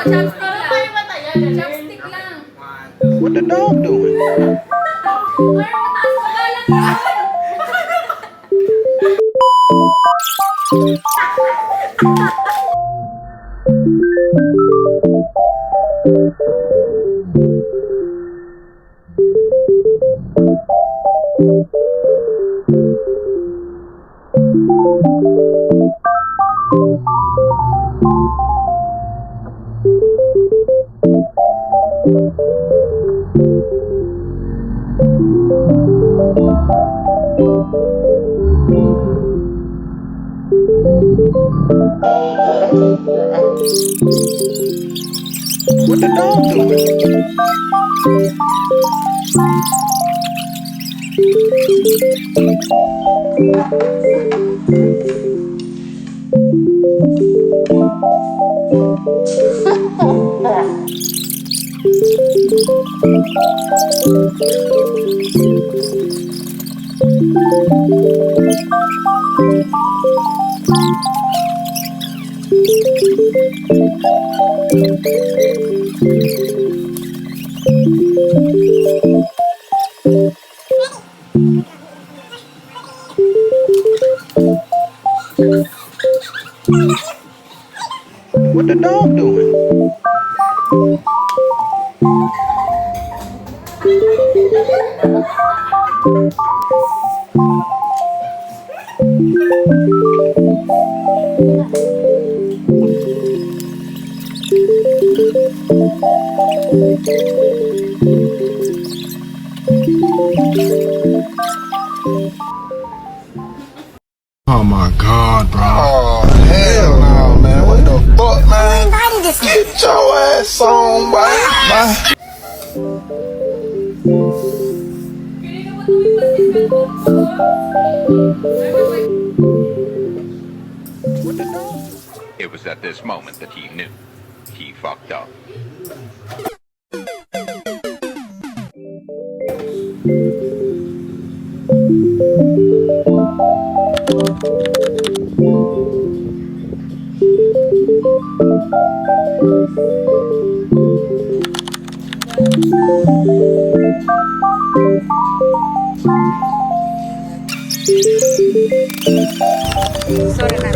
chopstick lang. Chopstick lang. What the dog doing? Parang mataas pa nga lang yun. What the dog doing? What the dog doing? Oh my God, bro. Oh, hell no, man. What the fuck, man? Get your ass on, boy. Bye. Pili ka ba tuwing basket? It was at this moment that he knew he fucked up. Sorry na.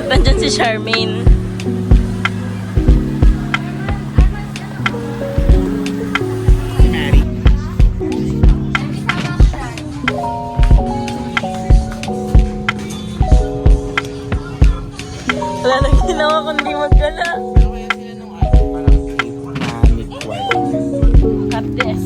Nandyan si Charmaine. Wala nang ginawa kundi maggala. Cut this.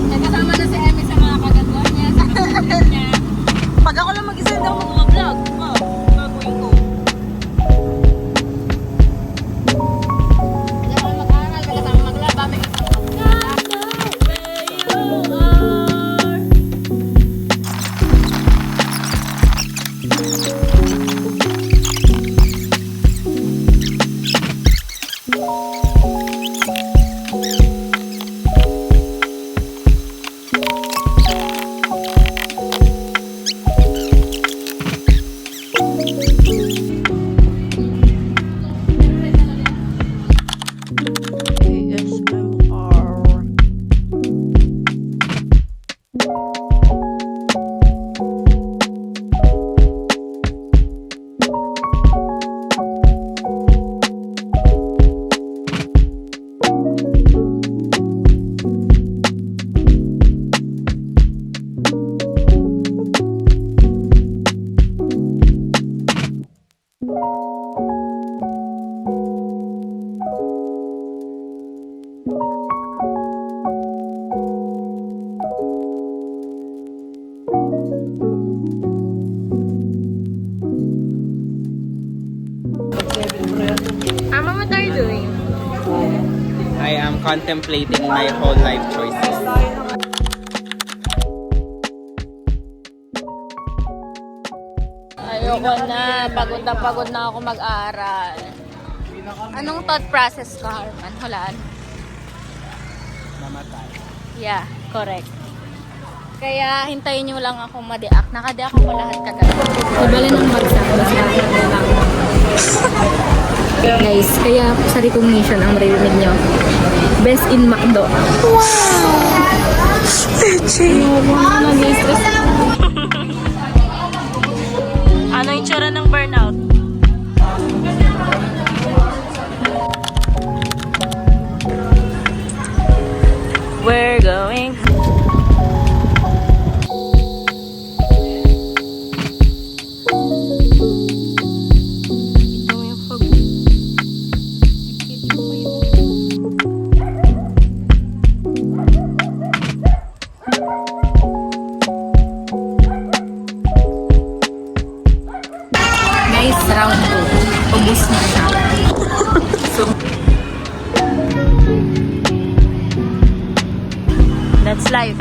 Nagkasama na si Emmy sa mga kagagawa niya, sa kagagawa niya. Pag ako lang mag-isa, hindi ako contemplating my whole life choices. Ayoko na. Pagod na ako mag-aaral. Anong thought process ko, Harman? Hulaan. Mamatay. Yeah, correct. Kaya hintayin nyo lang ako madiak. Nakadiak ako lahat kagabi. Ibala ng bagsak. Guys, kaya sa recognition ang maririnig nyo. Best in McDo. Wow! Nag-stress. Ano yung tsura ng burnout? We're going. Ito yung fog. Guys, round 2. Ubus na siya. So, That's life.